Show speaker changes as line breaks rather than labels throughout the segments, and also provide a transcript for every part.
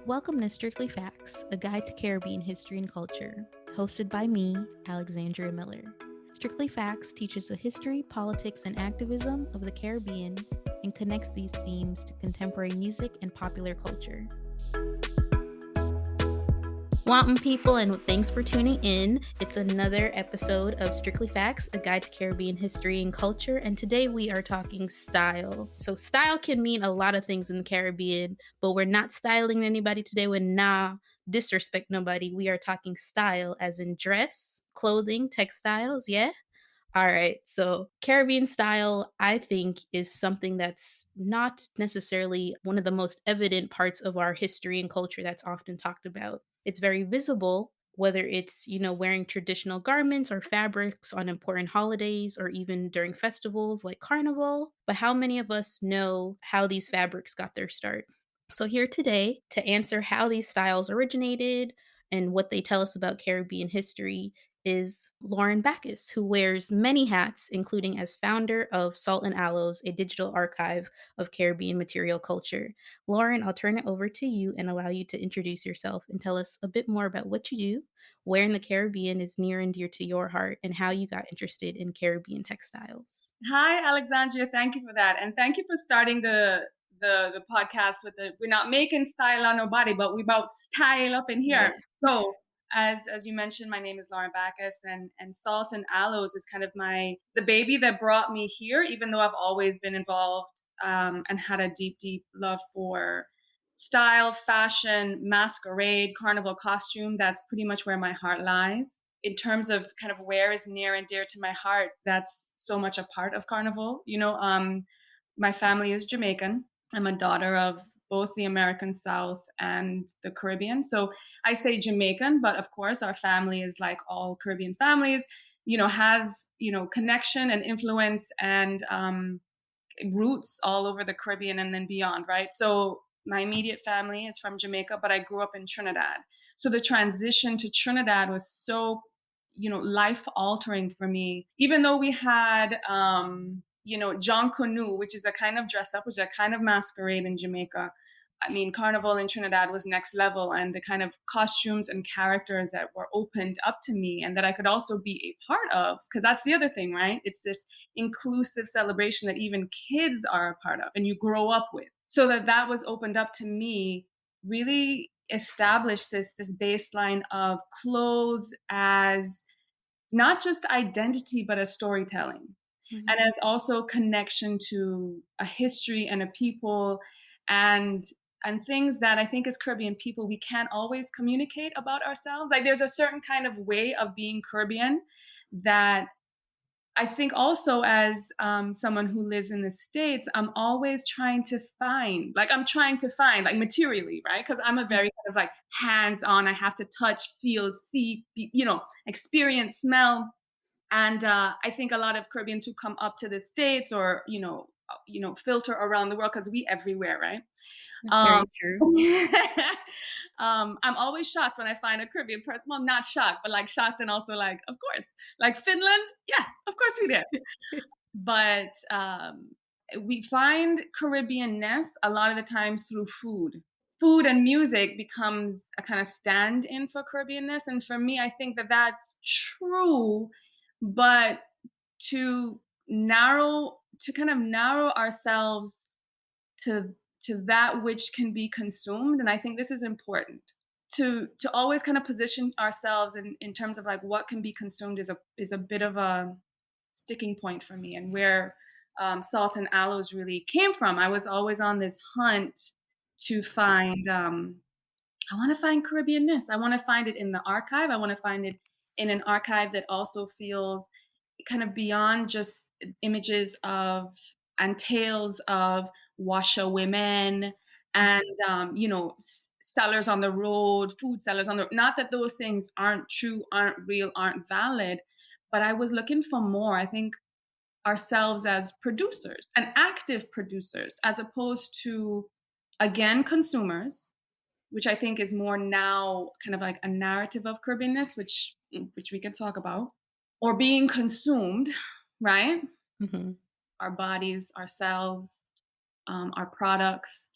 Welcome to Strictly Facts, a guide to Caribbean history and culture, hosted by me, Alexandria Miller. Strictly Facts teaches the history, politics, and activism of the Caribbean and connects these themes to contemporary music and popular culture. Wantin' people, and thanks for tuning in. It's another episode of Strictly Facts, a guide to Caribbean history and culture, and today we are talking style. So style can mean a lot of things in the Caribbean, but we're not styling anybody today. We're not disrespect nobody. We are talking style as in dress, clothing, textiles, yeah? All right, so Caribbean style, I think, is something that's not necessarily one of the most evident parts of our history and culture that's often talked about. It's very visible, whether it's, wearing traditional garments or fabrics on important holidays or even during festivals like Carnival. But how many of us know how these fabrics got their start? So here today to answer how these styles originated and what they tell us about Caribbean history is Lauren Baccus, who wears many hats, including as founder of Salt and Aloes, a digital archive of Caribbean material culture. Lauren, I'll turn it over to you and allow you to introduce yourself and tell us a bit more about what you do, where in the Caribbean is near and dear to your heart, and how you got interested in Caribbean textiles.
Hi, Alexandria. Thank you for that. And thank you for starting the podcast with we're not making style on nobody, but we about style up in here. Yeah. So as you mentioned, my name is Lauren Baccus, and Salt and Aloes is kind of the baby that brought me here, even though I've always been involved and had a deep, deep love for style, fashion, masquerade, carnival costume. That's pretty much where my heart lies. In terms of kind of where is near and dear to my heart, that's so much a part of Carnival. My family is Jamaican. I'm a daughter of both the American South and the Caribbean. So I say Jamaican, but of course our family is like all Caribbean families, has, connection and influence and roots all over the Caribbean and then beyond, right? So my immediate family is from Jamaica, but I grew up in Trinidad. So the transition to Trinidad was so, life altering for me. Even though we had, John Canoe, which is a kind of dress up, which is a kind of masquerade in Jamaica. I mean, Carnival in Trinidad was next level, and the kind of costumes and characters that were opened up to me and that I could also be a part of, because that's the other thing, right? It's this inclusive celebration that even kids are a part of and you grow up with. So that was opened up to me, really established this baseline of clothes as not just identity, but as storytelling. Mm-hmm. And as also connection to a history and a people and things that I think as Caribbean people, we can't always communicate about ourselves. Like there's a certain kind of way of being Caribbean that I think also as someone who lives in the States, I'm always trying to find materially, right? Because I'm a very kind of like hands-on, I have to touch, feel, see, experience, smell. And I think a lot of Caribbeans who come up to the States or, filter around the world because we everywhere, right?
Very true.
I'm always shocked when I find a Caribbean person. Well, not shocked, but like shocked and also like, of course, like Finland. Yeah, of course we did. But we find Caribbean-ness a lot of the times through food. Food and music becomes a kind of stand-in for Caribbean-ness. And for me, I think that that's true, but to kind of narrow ourselves to that which can be consumed. And I think this is important to always kind of position ourselves in terms of like what can be consumed is a bit of a sticking point for me, and where Salt and Aloes really came from. I was always on this hunt to find, I want to find Caribbean-ness. I want to find it in the archive. I want to find it in an archive that also feels kind of beyond just images of and tales of washerwomen and sellers on the road, food sellers on the, not that those things aren't true, aren't real, aren't valid, but I was looking for more. I think ourselves as producers and active producers, as opposed to, again, consumers, which I think is more now kind of like a narrative of Caribbean-ness, which we can talk about, or being consumed, right? Mm-hmm. Our bodies, ourselves, our products.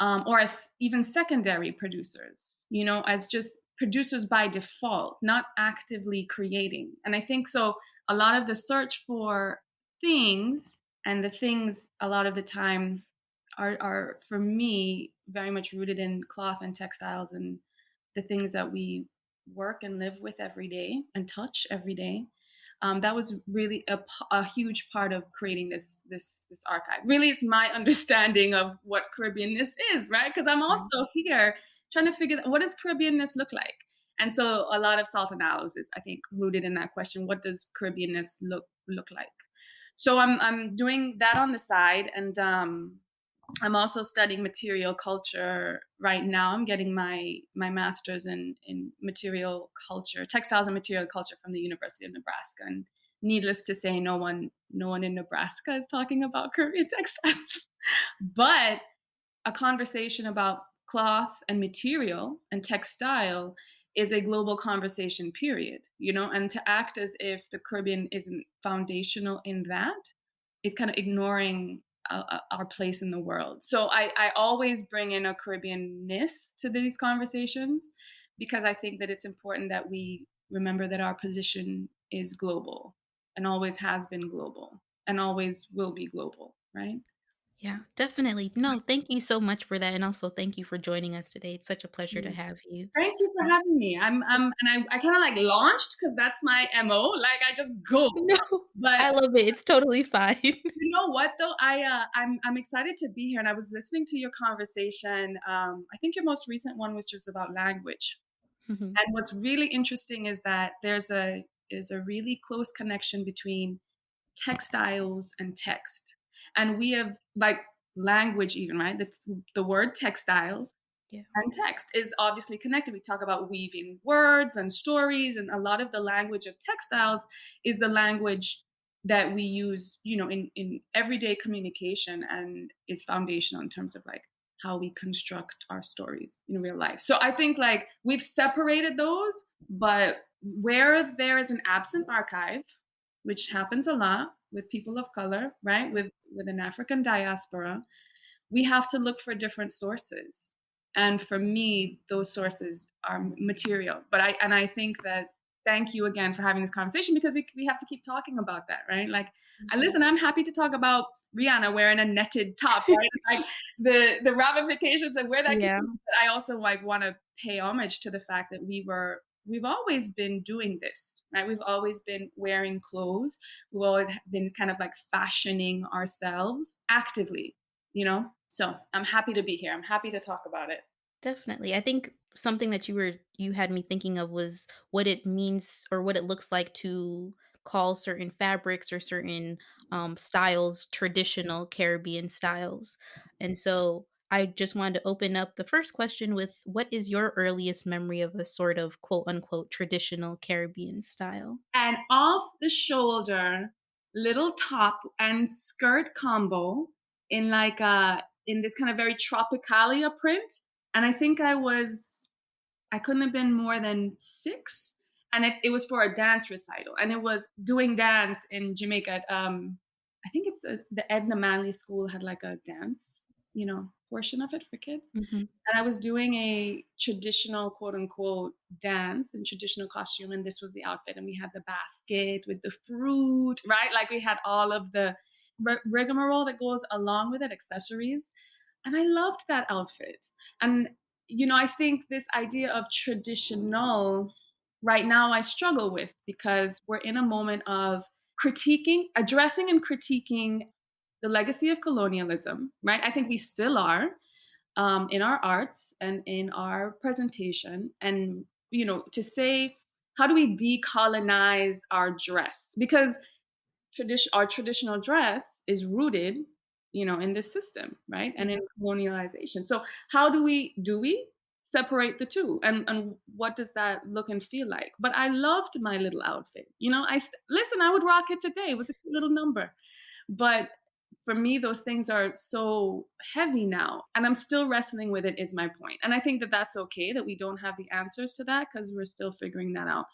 or as even secondary producers, as just producers by default, not actively creating. And I think so a lot of the search for things, and the things a lot of the time are for me very much rooted in cloth and textiles, and the things that we work and live with every day and touch every day. That was really a huge part of creating this archive. Really, it's my understanding of what Caribbeanness is, right? Because I'm
Right.
also here trying to figure out, what does Caribbeanness look like? And so a lot of self analysis, I think, rooted in that question: what does Caribbeanness look like? So I'm doing that on the side, and I'm also studying material culture right now. I'm getting my master's in material culture, textiles and material culture from the University of Nebraska. And needless to say, no one in Nebraska is talking about Caribbean textiles. But a conversation about cloth and material and textile is a global conversation, period. And to act as if the Caribbean isn't foundational in that is kind of ignoring our place in the world. So I always bring in a Caribbeanness to these conversations, because I think that it's important that we remember that our position is global, and always has been global, and always will be global, right?
Yeah, definitely. No, thank you so much for that, and also thank you for joining us today. It's such a pleasure to
Mm.
have you.
Thank you for having me. And I kind of like launched, because that's my MO. Like, I just go.
No,
But
I love it. It's totally fine.
you know what though? I'm excited to be here, and I was listening to your conversation. I think your most recent one was just about language.
Mhm.
And what's really interesting is that there's a really close connection between textiles and text. And we have, like, language even, right? The word textile
Yeah.
and text is obviously connected. We talk about weaving words and stories, and a lot of the language of textiles is the language that we use, in everyday communication, and is foundational in terms of like how we construct our stories in real life. So I think like we've separated those, but where there is an absent archive, which happens a lot with people of color, right? With an African diaspora, we have to look for different sources. And for me, those sources are material. I think that, thank you again for having this conversation, because we have to keep talking about that, right? Like, and
Mhm.
listen, I'm happy to talk about Rihanna wearing a netted top, right? Like the ramifications and where that came
Yeah,
from. But I also like want to pay homage to the fact that we've always been doing this, right? We've always been wearing clothes. We've always been kind of like fashioning ourselves actively, so I'm happy to be here. I'm happy to talk about it.
definitely. I think something that you had me thinking of was what it means or what it looks like to call certain fabrics or certain styles traditional Caribbean styles. And so I just wanted to open up the first question with what is your earliest memory of a sort of quote unquote traditional Caribbean style?
And off the shoulder, little top and skirt combo in like in this kind of very tropicalia print. And I think I couldn't have been more than 6. And it was for a dance recital. And it was doing dance in Jamaica. I think it's the Edna Manley School had like a dance, portion of it for kids.
Mhm.
And I was doing a traditional, quote unquote, dance in traditional costume. And this was the outfit. And we had the basket with the fruit, right? Like we had all of the rigmarole that goes along with it, accessories. And I loved that outfit. And, I think this idea of traditional right now I struggle with, because we're in a moment of addressing and critiquing the legacy of colonialism, right? I think we still are, in our arts and in our presentation. And, to say, how do we decolonize our dress? Because our traditional dress is rooted, in this system, right? And
Yeah.
in colonialization. So how do we separate the two? And what does that look and feel like? But I loved my little outfit. Listen, I would rock it today. It was a cute little number. But for me, those things are so heavy now, and I'm still wrestling with it, is my point. And I think that that's okay, that we don't have the answers to that, because we're still figuring that out.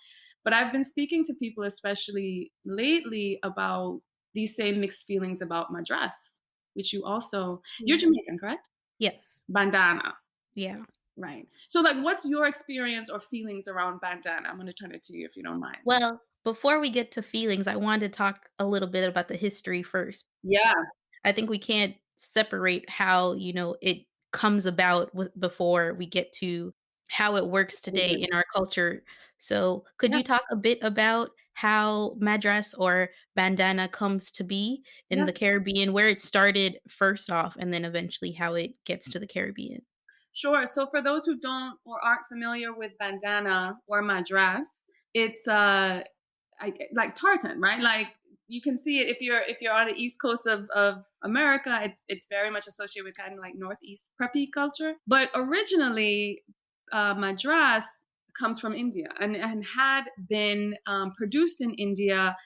But I've been speaking to people, especially lately, about these same mixed feelings about my dress, which you're
Yeah.
Jamaican, correct?
Yes.
Bandana.
Yeah.
Right. So, like, what's your experience or feelings around bandana? I'm going to turn it to you if you don't mind.
Well, before we get to feelings, I wanted to talk a little bit about the history first.
Yeah.
I think we can't separate how, it comes about before we get to how it works today
Absolutely.
in our culture. So, could
Yeah.
you talk a bit about how madras or bandana comes to be in
Yeah.
the Caribbean, where it started first off, and then eventually how it gets to the Caribbean?
Sure. So, for those who don't or aren't familiar with bandana or madras, it's like tartan, right? Like you can see it if you're on the east coast of America, it's very much associated with kind of like northeast preppy culture. But originally, madras comes from India and had been produced in India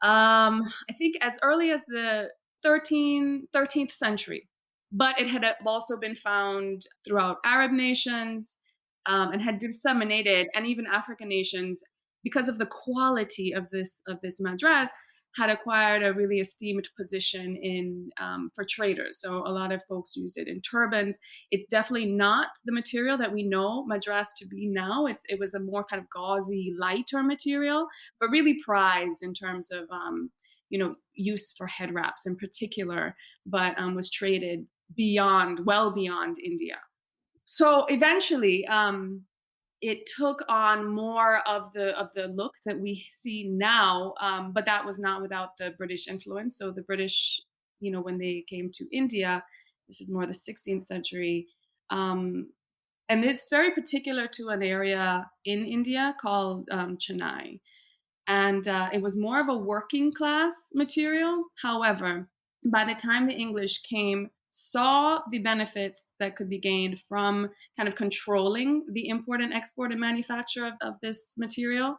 I think as early as the 13th century. But it had also been found throughout Arab nations and had disseminated, and even African nations, because of the quality of this madras, had acquired a really esteemed position in for traders. So a lot of folks used it in turbans. It's definitely not the material that we know madras to be now. It was a more kind of gauzy, lighter material, but really prized in terms of use for head wraps in particular, but was traded well beyond India. So eventually, it took on more of the look that we see now, but that was not without the British influence. So the British, when they came to India, this is more the 16th century, and it's very particular to an area in India called Chennai, and it was more of a working class material. However, by the time the English came, saw the benefits that could be gained from kind of controlling the import and export and manufacture of this material,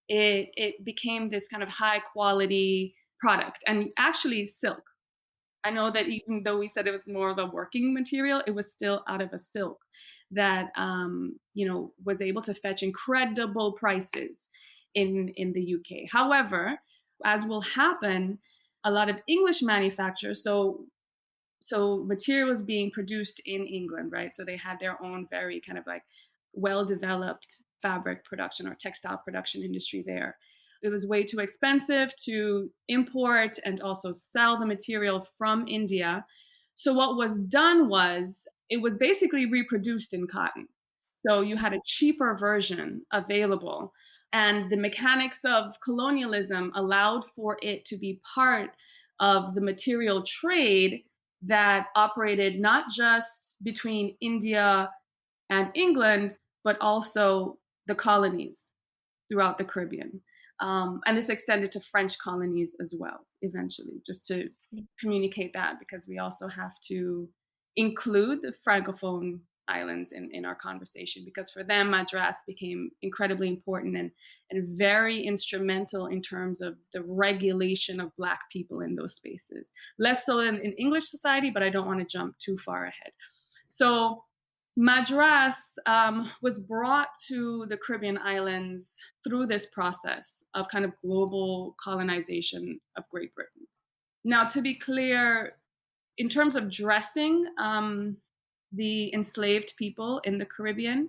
it became this kind of high quality product, and actually silk. I know that even though we said it was more of a working material, it was still out of a silk that was able to fetch incredible prices in the UK. However, as will happen, a lot of English manufacturers, so material was being produced in England, right? So they had their own very kind of like well developed fabric production or textile production industry there. It was way too expensive to import and also sell the material from India. So what was done was it was basically reproduced in cotton. So you had a cheaper version available. And the mechanics of colonialism allowed for it to be part of the material trade that operated not just between India and England, but also the colonies throughout the Caribbean. And this extended to French colonies as well, eventually, just to communicate that, because we also have to include the Francophone islands in our conversation, because for them, Madras became incredibly important and very instrumental in terms of the regulation of Black people in those spaces. Less so in English society, but I don't want to jump too far ahead. So Madras was brought to the Caribbean islands through this process of kind of global colonization of Great Britain. Now, to be clear, in terms of dressing the enslaved people in the Caribbean,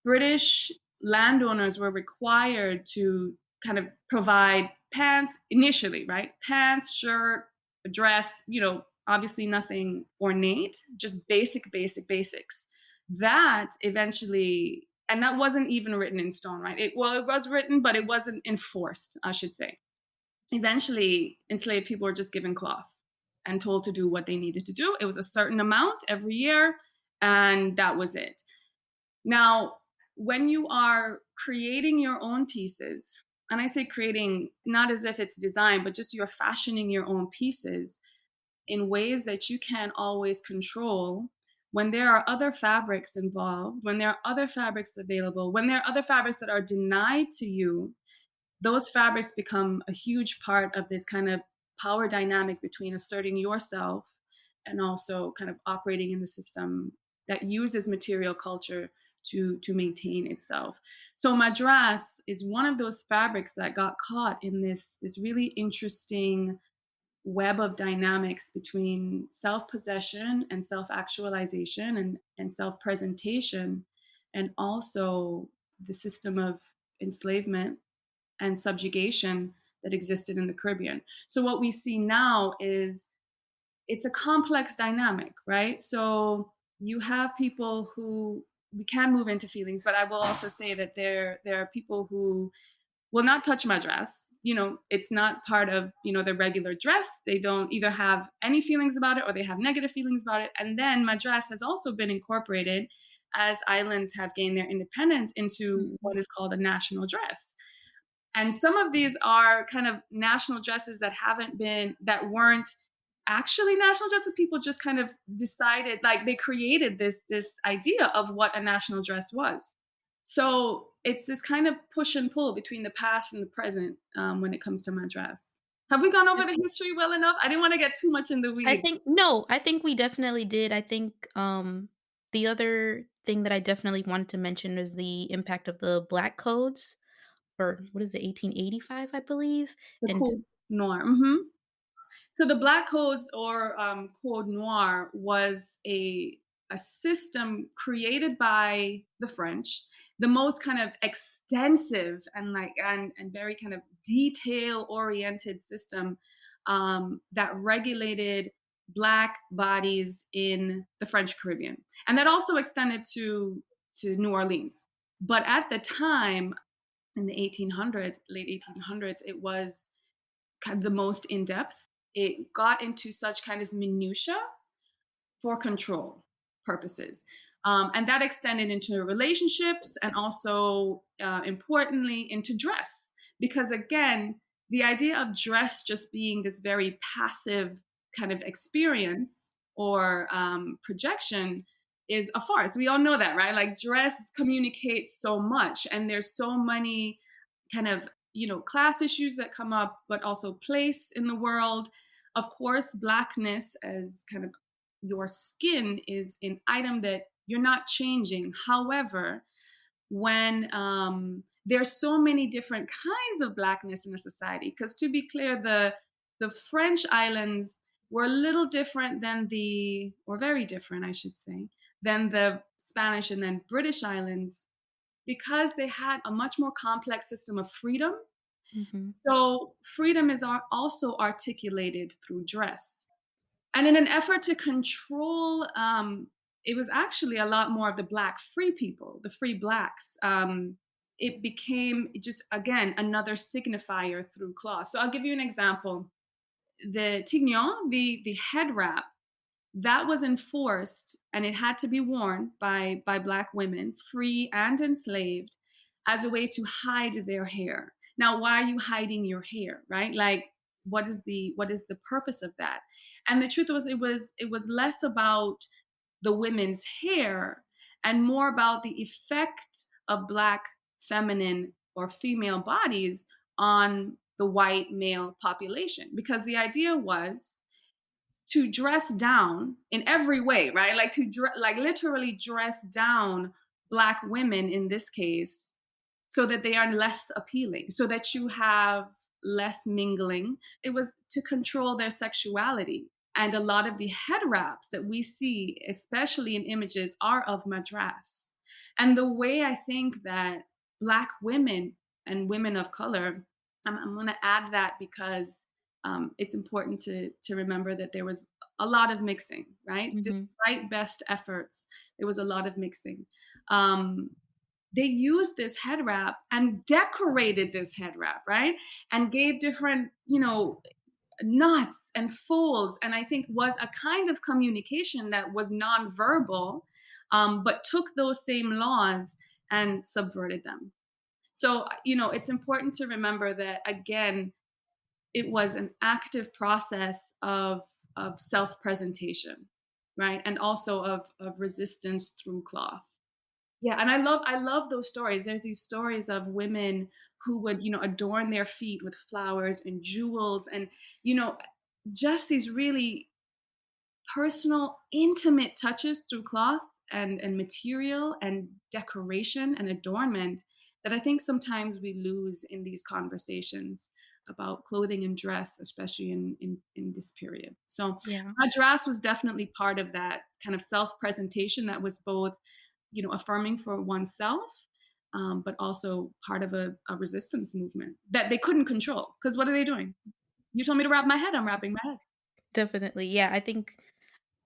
British landowners were required to kind of provide pants initially, right? Pants, shirt, a dress, obviously nothing ornate, just basics. That eventually, and that wasn't even written in stone, right? It was written, but it wasn't enforced, I should say. Eventually, enslaved people were just given cloth and told to do what they needed to do. It was a certain amount every year, and that was it. Now, when you are creating your own pieces, and I say creating not as if it's design, but just you're fashioning your own pieces in ways that you can't always control, when there are other fabrics involved, when there are other fabrics available, when there are other fabrics that are denied to you, those fabrics become a huge part of this kind of power dynamic between asserting yourself and also kind of operating in the system that uses material culture to maintain itself. So Madras is one of those fabrics that got caught in this really interesting web of dynamics between self-possession and self-actualization and self-presentation, and also the system of enslavement and subjugation that existed in the Caribbean. So what we see now is it's a complex dynamic, right? So you have people who we can move into feelings, but I will also say that there are people who will not touch my dress. It's not part of, their regular dress. They don't either have any feelings about it or they have negative feelings about it. And then my dress has also been incorporated as islands have gained their independence into what
Mhm.
is called a national dress. And some of these are kind of national dresses that weren't actually national dresses. People just kind of decided, like they created this idea of what a national dress was. So it's this kind of push and pull between the past and the present when it comes to my dress. Have we gone over the history well enough? I didn't want to get too much in the
I
weeds.
think no, I think we definitely did. I think, the other thing that I definitely wanted to mention is the impact of the Black codes, or what is it, 1885, I believe,
The
and
Code Noir. So the Black Codes, or Code Noir, was a system created by the French, the most kind of extensive and very kind of detail oriented system that regulated Black bodies in the French Caribbean, and that also extended to New Orleans. But at the time, in the 1800s, late 1800s, it was kind of the most in depth. It got into such kind of minutia for control purposes. And that extended into relationships and also, importantly, into dress. Because again, the idea of dress just being this very passive kind of experience or projection is a farce. We all know that, right? Like dress communicates so much, and there's so many kind of class issues that come up, but also place in the world. Of course, blackness as kind of your skin is an item that you're not changing. However, when there's so many different kinds of blackness in a society, because to be clear, the French islands were a little different than or very different, I should say, than the Spanish and then British islands, because they had a much more complex system of freedom.
mhm,
So freedom is also articulated through dress. And in an effort to control, it was actually a lot more of the Black free people, the free Blacks. It became just, again, another signifier through cloth. So I'll give you an example. The tignon, the head wrap, that was enforced and it had to be worn by Black women, free and enslaved, as a way to hide their hair. Now, why are you hiding your hair, right? Like, what is the purpose of that? And the truth was, it was less about the women's hair and more about the effect of Black feminine or female bodies on the white male population, because the idea was to dress down in every way, right? Like like literally dress down Black women in this case, so that they are less appealing, so that you have less mingling. It was to control their sexuality. And a lot of the head wraps that we see, especially in images, are of Madras. And the way I think that Black women and women of color, I'm going to add that because it's important to remember that there was a lot of mixing, right?
mhm,
Despite best efforts, there was a lot of mixing. Um, they used this head wrap and decorated this head wrap, right? And gave different, knots and folds. And I think was a kind of communication that was nonverbal, but took those same laws and subverted them. So, it's important to remember that, again, it was an active process of self-presentation, right? And also of resistance through cloth. Yeah, and I love those stories. There's these stories of women who would, adorn their feet with flowers and jewels and, you know, just these really personal, intimate touches through cloth and material and decoration and adornment that I think sometimes we lose in these conversations. about clothing and dress, especially in this period. So
Yeah.
Madras was definitely part of that kind of self-presentation that was both, affirming for oneself, but also part of a resistance movement that they couldn't control. Because what are they doing? You told me to wrap my head. I'm wrapping my head.
Definitely. Yeah, I think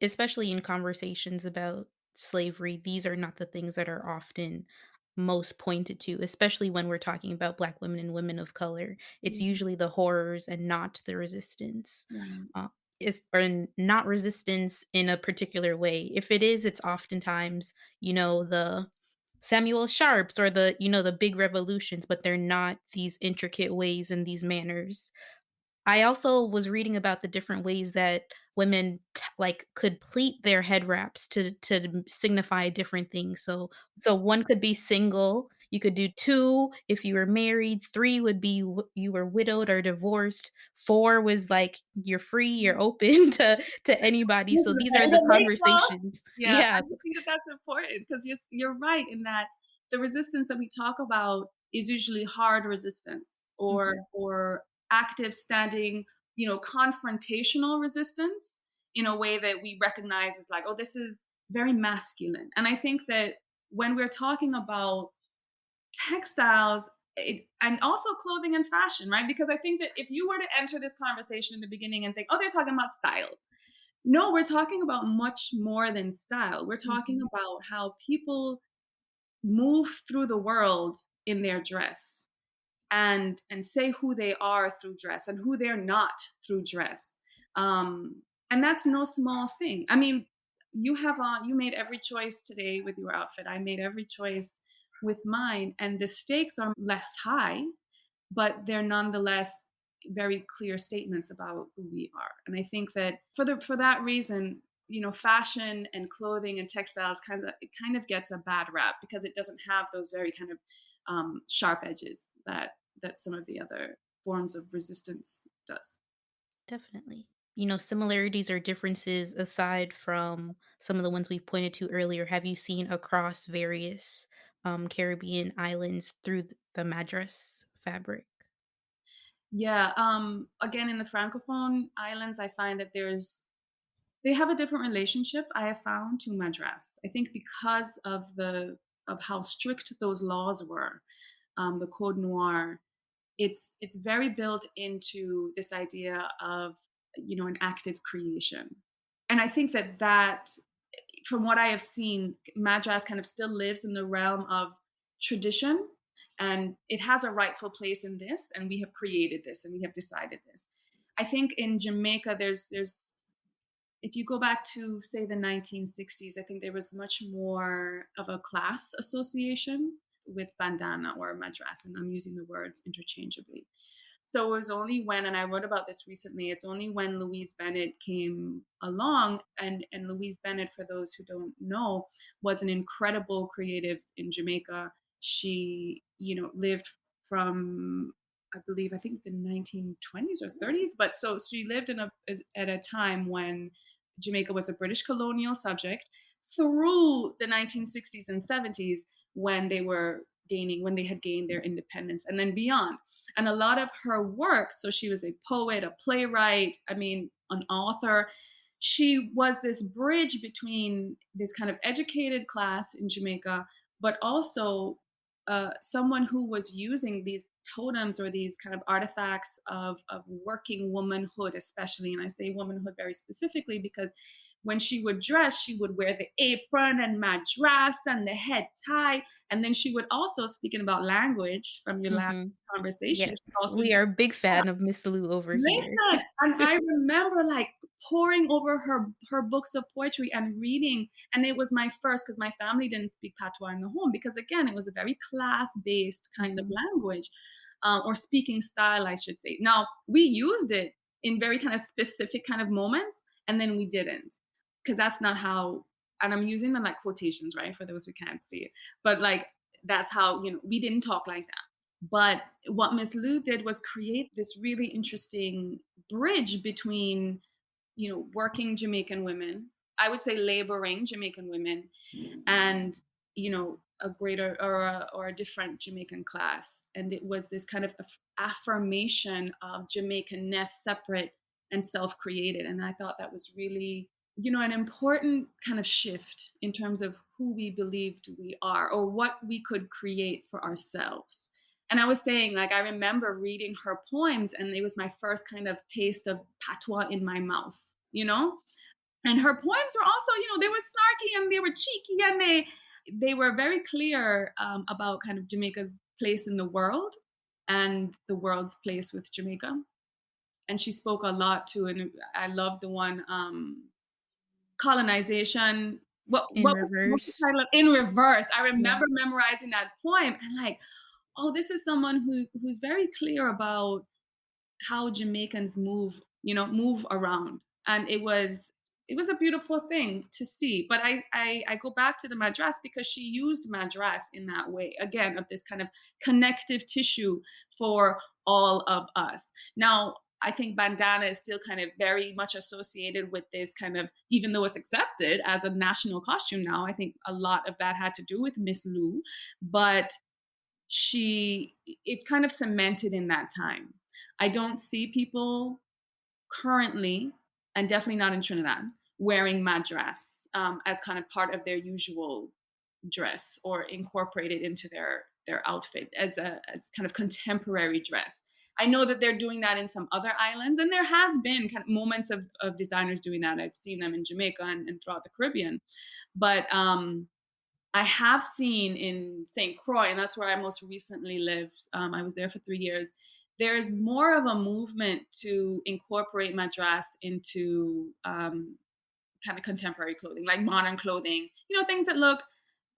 especially in conversations about slavery, these are not the things that are often most pointed to, especially when we're talking about Black women and women of color. It's
Yeah,
usually the horrors and not the resistance.
right.
Uh, not resistance in a particular way. If it is, it's oftentimes, the Samuel Sharps or the big revolutions, but they're not these intricate ways and these manners. I also was reading about the different ways that women could pleat their head wraps to signify different things. So one could be single, you could do 2 if you were married, 3 would be you were widowed or divorced, 4 was like you're free, you're open to anybody. So these are the conversations.
Yeah, I
Yeah.
think that that's important because you're right in that the resistance that we talk about is usually hard resistance
Mhm.
or active standing, confrontational resistance in a way that we recognize as like, oh, this is very masculine. And I think that when we're talking about textiles and also clothing and fashion, right? Because I think that if you were to enter this conversation in the beginning and think, oh, they're talking about style. No, we're talking about much more than style. We're talking
Mhm.
about how people move through the world in their dress and say who they are through dress and who they're not through dress. And that's no small thing. I mean, you made every choice today with your outfit. I made every choice with mine, and the stakes are less high, but they're nonetheless very clear statements about who we are. And I think that for that reason, fashion and clothing and textiles kind of gets a bad rap because it doesn't have those very kind of sharp edges that some of the other forms of resistance does.
Definitely. Similarities or differences aside from some of the ones we pointed to earlier, have you seen across various Caribbean islands through the Madras fabric?
Yeah. Again, in the Francophone islands, I find that they have a different relationship. I have found to Madras. I think because of how strict those laws were, the Code Noir. It's very built into this idea of an active creation, and I think that from what I have seen, Madras kind of still lives in the realm of tradition, and it has a rightful place in this, and we have created this, and we have decided this. I think in Jamaica, there's if you go back to say the 1960s, I think there was much more of a class association with bandana or madras, and I'm using the words interchangeably. So it was only when, and I wrote about this recently, it's only when Louise Bennett came along, and Louise Bennett, for those who don't know, was an incredible creative in Jamaica. She, lived from, I think the 1920s or 30s, but so she lived at a time when Jamaica was a British colonial subject through the 1960s and 70s when when they had gained their independence, and then beyond. And a lot of her work, so she was a poet, a playwright, I mean, an author. She was this bridge between this kind of educated class in Jamaica, but also someone who was using these totems or these kind of artifacts of working womanhood, especially. And I say womanhood very specifically because when she would dress, she would wear the apron and madras and the head tie. And then she would also, speaking about language from your last
Hmm.
conversation,
Yes,
she also
we
used
are a big fan of Miss Lou over here.
listen, and I remember like poring over her books of poetry and reading, and it was my first because my family didn't speak patois in the home because again it was a very class based kind of
Hmm.
language, or speaking style, I should say. Now we used it in very kind of specific kind of moments, and then we didn't because that's not how. And I'm using the like quotations, right, for those who can't see it, but like that's how we didn't talk like that. But what Miss Lou did was create this really interesting bridge between, working Jamaican women, I would say laboring Jamaican women, and, a greater or a different Jamaican class. And it was this kind of affirmation of Jamaicanness, separate and self-created. And I thought that was really, an important kind of shift in terms of who we believed we are or what we could create for ourselves. And I was saying, like, I remember reading her poems, and it was my first kind of taste of patois in my mouth. And her poems were also, they were snarky and they were cheeky, and they were very clear about kind of Jamaica's place in the world and the world's place with Jamaica. And she spoke a lot too, and I love the one colonization.
In
What the
reverse.
title of In Reverse? I
Yeah.
remember memorizing that poem and like, oh, this is someone who's very clear about how Jamaicans move around. And it was a beautiful thing to see. But I go back to the Madras because she used Madras in that way, again, of this kind of connective tissue for all of us. Now, I think bandana is still kind of very much associated with this kind of, even though it's accepted as a national costume now, I think a lot of that had to do with Miss Lou. But it's kind of cemented in that time. I don't see people currently, and definitely not in Trinidad, wearing madras as kind of part of their usual dress or incorporated into their outfit as kind of contemporary dress. I know that they're doing that in some other islands, and there has been kind of moments of designers doing that. I've seen them in Jamaica and throughout the Caribbean, but I have seen in St. Croix, and that's where I most recently lived. I was there for 3 years. There's more of a movement to incorporate madras into kind of contemporary clothing, like modern clothing, things that look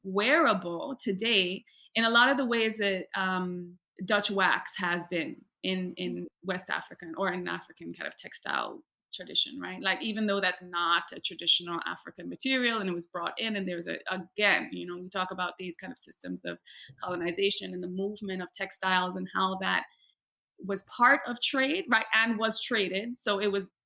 wearable today in a lot of the ways that Dutch wax has been in West African or in African kind of textile tradition, right? Like, even though that's not a traditional African material and it was brought in, and there's again, we talk about these kind of systems of colonization and the movement of textiles and how that was part of trade, right, and was traded. So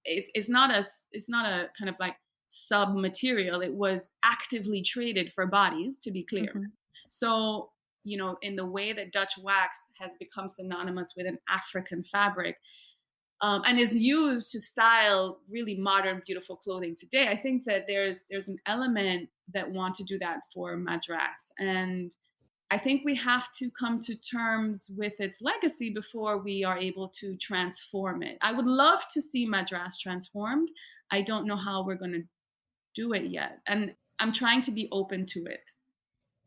it's not a kind of like sub material. It was actively traded for bodies, to be clear.
Mhm.
So, in the way that Dutch wax has become synonymous with an African fabric, and is used to style really modern, beautiful clothing today, I think that there's an element that want to do that for madras. And I think we have to come to terms with its legacy before we are able to transform it. I would love to see Madras transformed. I don't know how we're going to do it yet. And I'm trying to be open to it.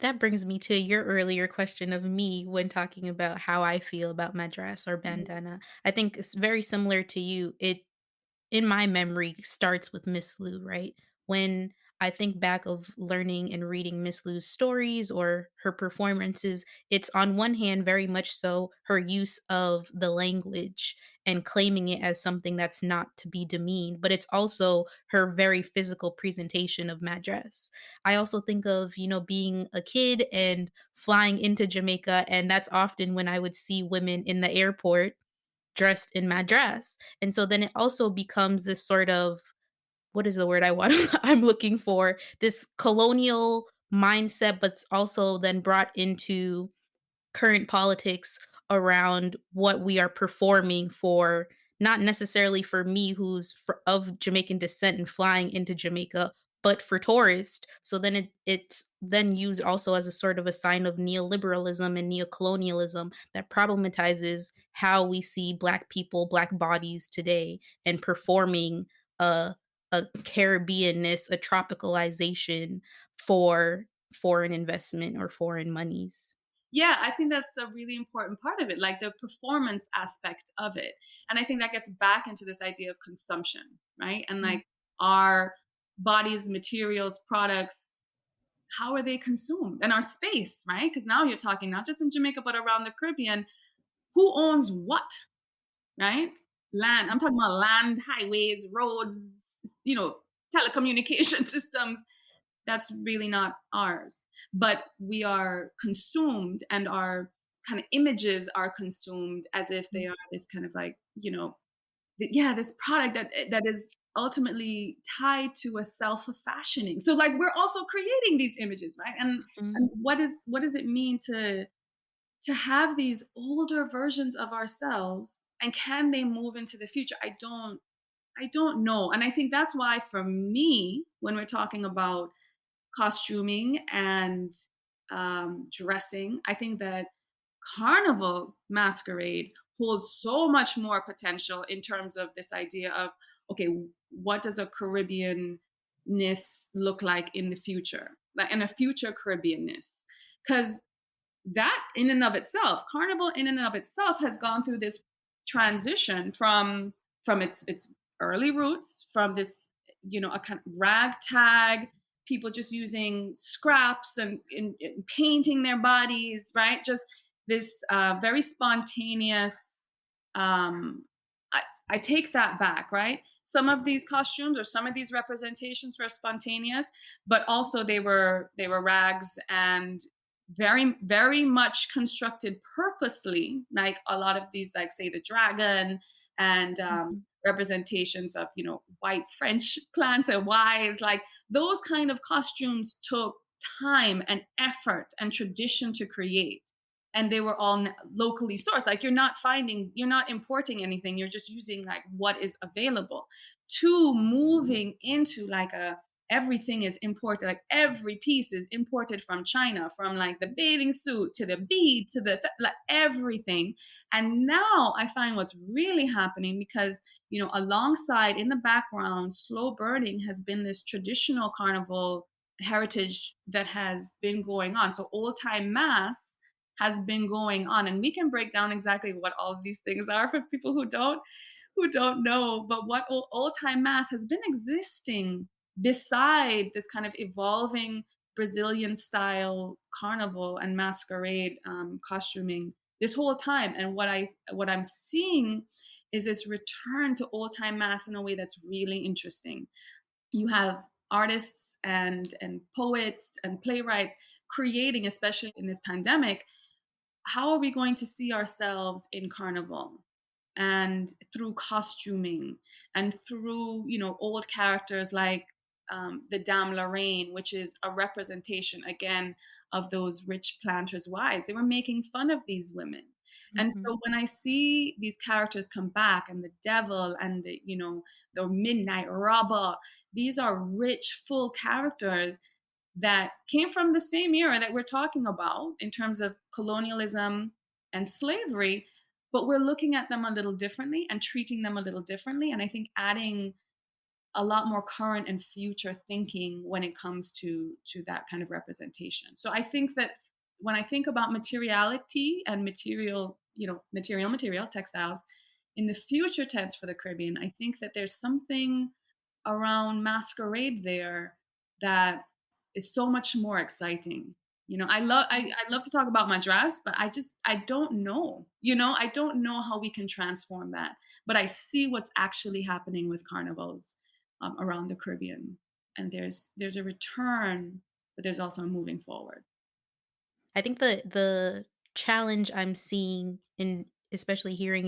That brings me to your earlier question of me when talking about how I feel about madras or bandana. I think it's very similar to you. It in my memory starts with Miss Lou, right? When I think back of learning and reading Miss Lou's stories or her performances, it's on one hand very much so her use of the language and claiming it as something that's not to be demeaned, but it's also her very physical presentation of Madras. I also think of, being a kid and flying into Jamaica, and that's often when I would see women in the airport dressed in madras. And so then it also becomes this sort of, what is the word I want I'm looking for? This colonial mindset, but it's also then brought into current politics around what we are performing for, not necessarily for me who's of Jamaican descent and flying into Jamaica, but for tourists. So then it's then used also as a sort of a sign of neoliberalism and neocolonialism that problematizes how we see Black people, Black bodies today, and performing a Caribbeanness, a tropicalization for foreign investment or foreign monies.
Yeah, I think that's a really important part of it, like the performance aspect of it. And I think that gets back into this idea of consumption, right? And
Mhm.
like our bodies, materials, products, how are they consumed? And our space, right? Because now you're talking not just in Jamaica, but around the Caribbean. Who owns what, right? Land. I'm talking about land, highways, roads, telecommunication systems. That's really not ours. But we are consumed, and our kind of images are consumed as if they are this kind of like, yeah, this product that is ultimately tied to a self of fashioning. So like we're also creating these images, right?
Mhm.
And what does it mean to have these older versions of ourselves, and can they move into the future? I don't know. And I think that's why for me, when we're talking about costuming and dressing, I think that carnival masquerade holds so much more potential in terms of this idea of, okay, what does a Caribbeanness look like in the future, like in a future Caribbeanness? Because that in and of itself, carnival in and of itself has gone through this transition from its early roots, from this, you know, a kind of ragtag, people just using scraps and painting their bodies, right? Just this very spontaneous. Um, I, I take that back, right? Some of these costumes or some of these representations were spontaneous, but also they were rags and very much constructed purposely, like a lot of these, like say the dragon and
Mhm.
representations of, you know, white French planter wives, like those kind of costumes took time and effort and tradition to create, and they were all locally sourced. Like you're not importing anything, you're just using like what is available, to moving into like a everything is imported, like every piece is imported from China, from like the bathing suit to the bead to the like everything. And now I find what's really happening, because, you know, alongside in the background slow burning has been this traditional carnival heritage that has been going on. So old time mass has been going on, and we can break down exactly what all of these things are for people who don't know. But what old time mass has been existing beside this kind of evolving Brazilian style carnival and masquerade costuming this whole time. And what I'm seeing is this return to old time mass in a way that's really interesting. You have artists and poets and playwrights creating, especially in this pandemic, how are we going to see ourselves in carnival, and through costuming, and through, you know, old characters like the Dame Lorraine, which is a representation again of those rich planters' wives. They were making fun of these women. And
Mhm.
so when I see these characters come back, and the devil and the, you know, the midnight robber, these are rich, full characters that came from the same era that we're talking about in terms of colonialism and slavery, but we're looking at them a little differently and treating them a little differently. And I think adding a lot more current and future thinking when it comes to that kind of representation. So I think that when I think about materiality and material, you know, material textiles in the future tense for the Caribbean, I think that there's something around masquerade there that is so much more exciting. You know, I love to talk about my dress, but I don't know. You know, I don't know how we can transform that. But I see what's actually happening with carnivals around the Caribbean, and there's a return, but there's also a moving forward.
I think the challenge I'm seeing in especially hearing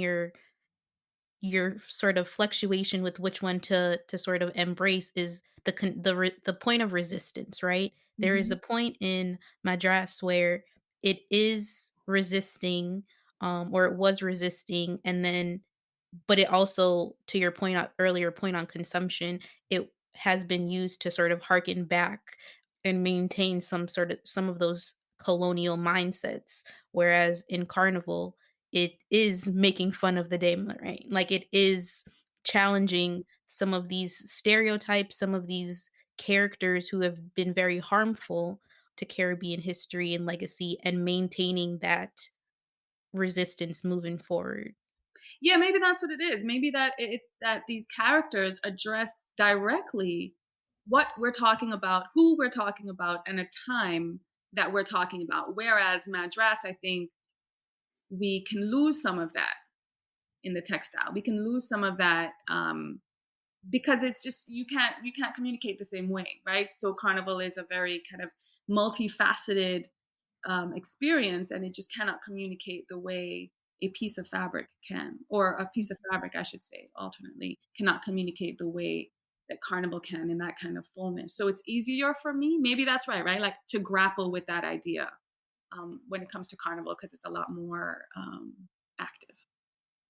your sort of fluctuation with which one to sort of embrace is the point of resistance, right? There is
Hmm.
a point in Madras where it is resisting, or it was resisting, and then but it also, to your point out earlier point on consumption, it has been used to sort of harken back and maintain some of those colonial mindsets. Whereas in Carnival, it is making fun of the Dame Lorraine. Like it is challenging some of these stereotypes, some of these characters who have been very harmful to Caribbean history and legacy, and maintaining that resistance moving forward.
Yeah, maybe that's what it is. Maybe that it's that these characters address directly what we're talking about, who we're talking about, and a time that we're talking about. Whereas Madras, I think we can lose some of that in the textile. We can lose some of that because it's just you can't communicate the same way, right? So Carnival is a very kind of multifaceted experience, and it just cannot communicate the way a piece of fabric can, or a piece of fabric, I should say, alternately, cannot communicate the way that carnival can in that kind of fullness. So it's easier for me. Maybe that's right? Like to grapple with that idea when it comes to carnival because it's a lot more active.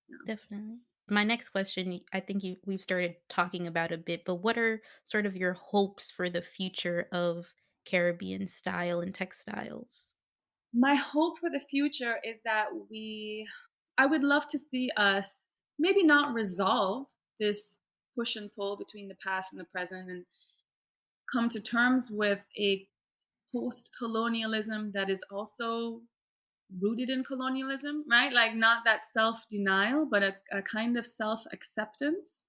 Yeah.
Definitely. My next question, I think we've started talking about a bit, but what are sort of your hopes for the future of Caribbean style and textiles?
My hope for the future is that I would love to see us maybe not resolve this push and pull between the past and the present and come to terms with a post colonialism that is also rooted in colonialism, right? Like not that self denial, but a kind of self acceptance.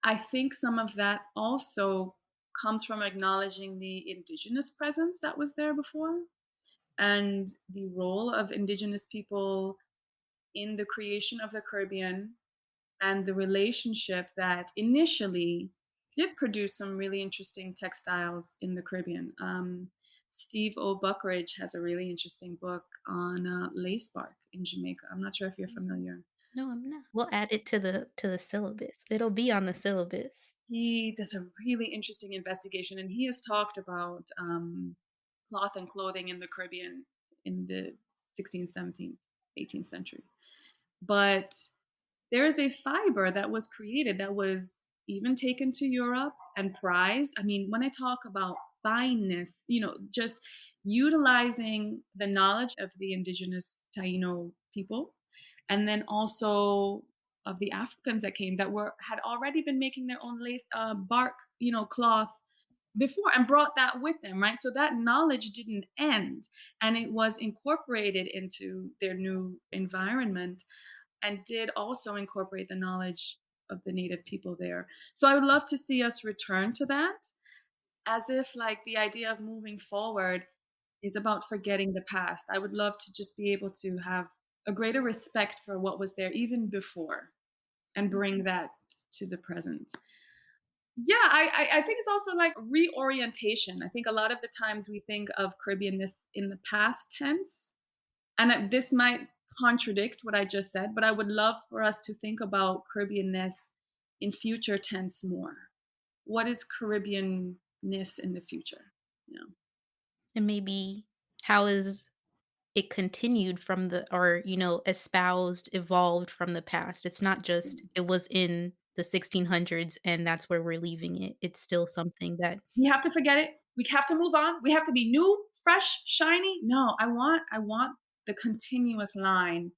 I think some of that also comes from acknowledging the indigenous presence that was there before and the role of indigenous people in the creation of the Caribbean and the relationship that initially did produce some really interesting textiles in the Caribbean. Steve O. Buckridge has a really interesting book on lace bark in Jamaica. I'm not sure if you're familiar.
No, I'm not. We'll add it to the syllabus. It'll be on the syllabus.
He does a really interesting investigation, and he has talked about cloth and clothing in the Caribbean in the 16th, 17th, 18th century. But there is a fiber that was created that was even taken to Europe and prized. I mean, when I talk about fineness, just utilizing the knowledge of the indigenous Taino people and then also of the Africans that came that were had already been making their own lace bark, cloth before and brought that with them, right? So that knowledge didn't end and it was incorporated into their new environment and did also incorporate the knowledge of the native people there. So I would love to see us return to that as if like the idea of moving forward is about forgetting the past. I would love to just be able to have a greater respect for what was there even before and bring that to the present. Yeah, I think it's also like reorientation. I think a lot of the times we think of Caribbeanness in the past tense, and this might contradict what I just said, but I would love for us to think about Caribbeanness in future tense more. What is Caribbeanness in the future? Yeah.
And maybe how is it continued from the or, espoused, evolved from the past. It's not just it was in the 1600s and that's where we're leaving it. It's still something that
We have to forget it. We have to move on. We have to be new, fresh, shiny. No, I want the continuous line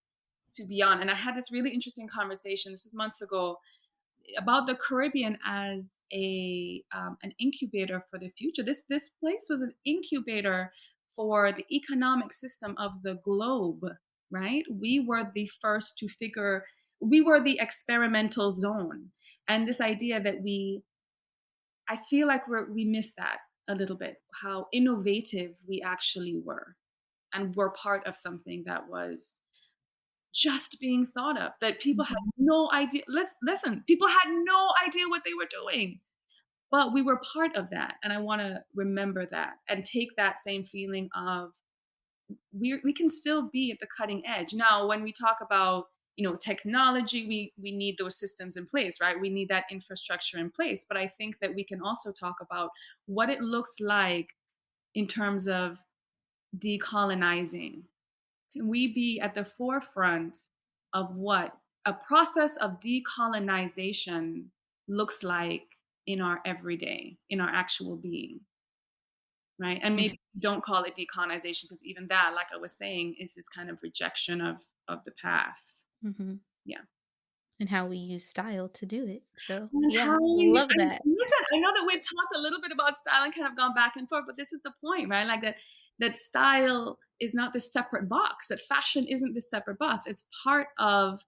to be on. And I had this really interesting conversation. This was months ago about the Caribbean as a an incubator for the future. This place was an incubator for the economic system of the globe, right? We were the first to figure. We were the experimental zone, and this idea that I feel like we miss that a little bit. How innovative we actually were, and we're part of something that was just being thought of that people had
Mhm.
no idea. Listen, people had no idea what they were doing, but we were part of that. And I want to remember that and take that same feeling of we can still be at the cutting edge. Now, when we talk about technology, we need those systems in place, right? We need that infrastructure in place. But I think that we can also talk about what it looks like in terms of decolonizing. Can we be at the forefront of what a process of decolonization looks like in our everyday, in our actual being, right? And
And
maybe don't call it decolonization because even that, like I was saying, is this kind of rejection of the past.
mhm,
Yeah.
and how we use style to do it. So,
And
yeah,
how we
love
and
that.
listen, I know that we've talked a little bit about style and kind of gone back and forth, but this is the point, right? Like that style is not this separate box, that fashion isn't this separate box. It's part of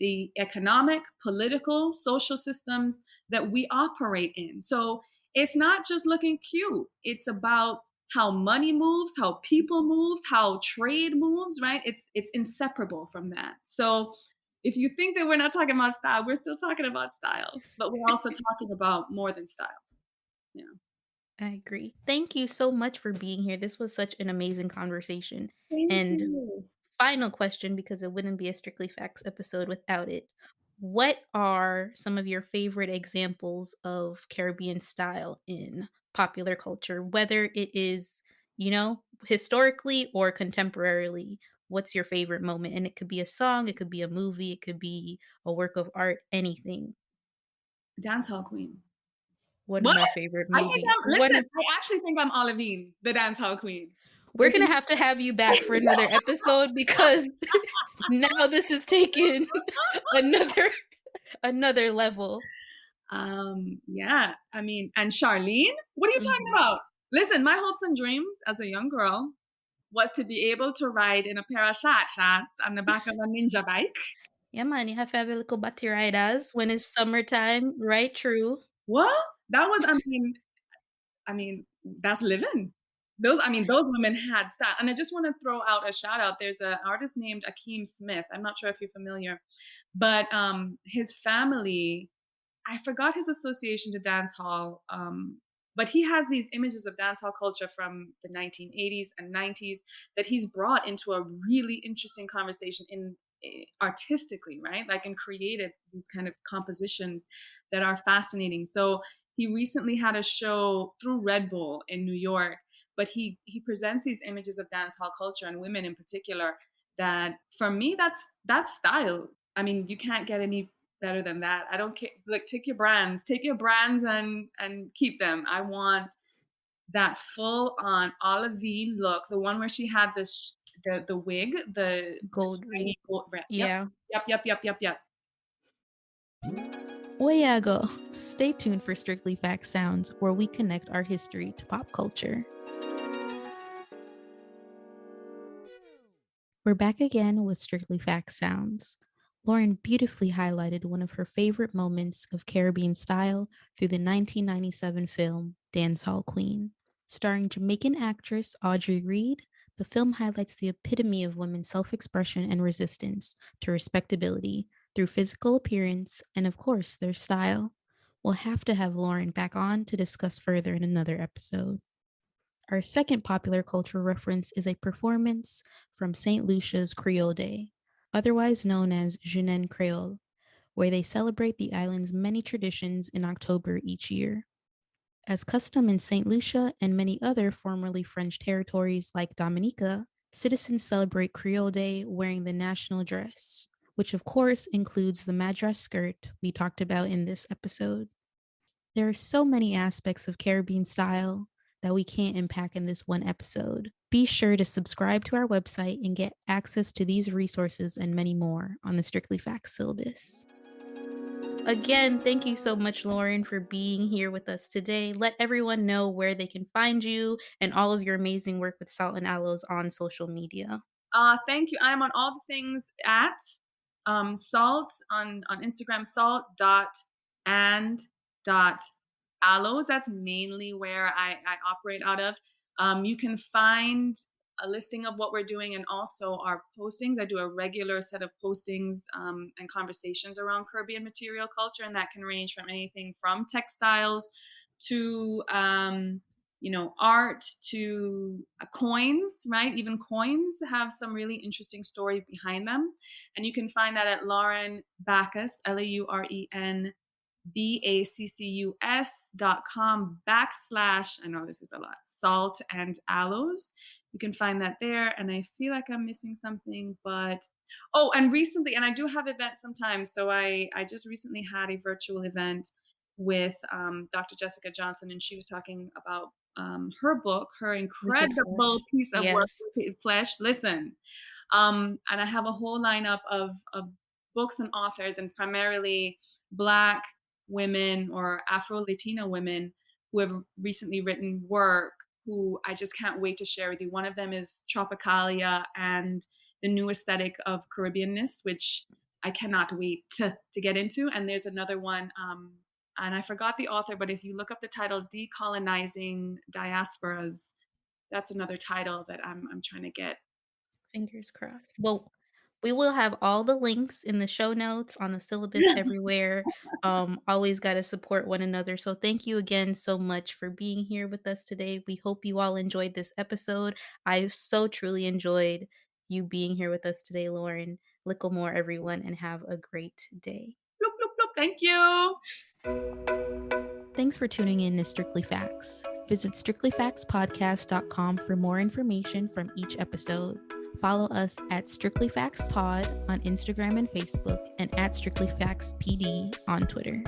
the economic, political, social systems that we operate in. So it's not just looking cute. It's about how money moves, how people moves, how trade moves, right? It's inseparable from that. So if you think that we're not talking about style, we're still talking about style, but we're also talking about more than style. Yeah.
I agree. Thank you so much for being here. This was such an amazing conversation.
Thank
And
you.
final question, because it wouldn't be a Strictly Facts episode without it. What are some of your favorite examples of Caribbean style in popular culture, whether it is, historically or contemporarily? What's your favorite moment? And it could be a song, it could be a movie, it could be a work of art, anything.
Dancehall queen.
One of
What?
my favorite
I think
movies.
listen,
One of
I actually think I'm Olivine, the dancehall queen.
We're gonna have to have you back for another episode because now this is taken another another level.
Yeah, I mean, and Charlene, what are you talking
Mhm.
about? Listen, my hopes and dreams as a young girl was to be able to ride in a pair of shorts on the back of a ninja bike.
Yeah, man, you have to have a little batty riders when it's summertime, right? True.
What? That was, I mean, that's living. Those women had style. And I just want to throw out a shout out. There's an artist named Akeem Smith. I'm not sure if you're familiar, but his family, I forgot his association to dance hall, but he has these images of dance hall culture from the 1980s and 90s that he's brought into a really interesting conversation in artistically, right? Like, and created these kind of compositions that are fascinating. So he recently had a show through Red Bull in New York, but he presents these images of dance hall culture and women in particular that for me that's style. I mean, you can't get any better than that. I don't care. Like, take your brands and keep them. I want that full on Olivine look, the one where she had this the wig, the
Gold ring.
shiny gold. Yep,
Yeah.
yep.
Oyago. Stay tuned for Strictly Fact Sounds, where we connect our history to pop culture. We're back again with Strictly Fact Sounds. Lauren beautifully highlighted one of her favorite moments of Caribbean style through the 1997 film Dancehall Queen. Starring Jamaican actress Audrey Reed, the film highlights the epitome of women's self expression and resistance to respectability through physical appearance and, of course, their style. We'll have to have Lauren back on to discuss further in another episode. Our second popular culture reference is a performance from St. Lucia's Creole Day, otherwise known as Jeunesse Creole, where they celebrate the island's many traditions in October each year. As custom in St. Lucia and many other formerly French territories like Dominica, citizens celebrate Creole Day wearing the national dress, which of course includes the madras skirt we talked about in this episode. There are so many aspects of Caribbean style that we can't unpack in this one episode. Be sure to subscribe to our website and get access to these resources and many more on the Strictly Facts syllabus. Again, thank you so much, Lauren, for being here with us today. Let everyone know where they can find you and all of your amazing work with Salt and Aloes on social media.
Thank you. I'm on all the things at salt on Instagram, salt dot and dot aloes. That's mainly where I operate out of. You can find a listing of what we're doing and also our postings. I do a regular set of postings and conversations around Caribbean material culture, and that can range from anything from textiles to art to coins, right? Even coins have some really interesting story behind them. And you can find that at Lauren Baccus, LAUREN BACCUS.com / I know this is a lot, salt and aloes. You can find that there. And I feel like I'm missing something, but and recently, and I do have events sometimes. So I just recently had a virtual event with Dr. Jessica Johnson, and she was talking about her book, her
Wicked
incredible
Flesh.
piece of work,
Yes.
Wicked Flesh. Listen, and I have a whole lineup of books and authors, and primarily Black women or Afro Latina women who have recently written work who I just can't wait to share with you. One of them is Tropicalia and the new aesthetic of Caribbeanness, which I cannot wait to get into. And there's another one, and I forgot the author, but if you look up the title, Decolonizing Diasporas, that's another title that I'm trying to get.
Fingers crossed. Well, we will have all the links in the show notes, on the syllabus, everywhere. Always got to support one another. So thank you again so much for being here with us today. We hope you all enjoyed this episode. I so truly enjoyed you being here with us today, Lauren. Lickle more, everyone, and have a great day.
Bloop, bloop, bloop. Thank you.
Thanks for tuning in to Strictly Facts. Visit strictlyfactspodcast.com for more information from each episode. Follow us at Strictly Facts Pod on Instagram and Facebook, and at Strictly Facts PD on Twitter.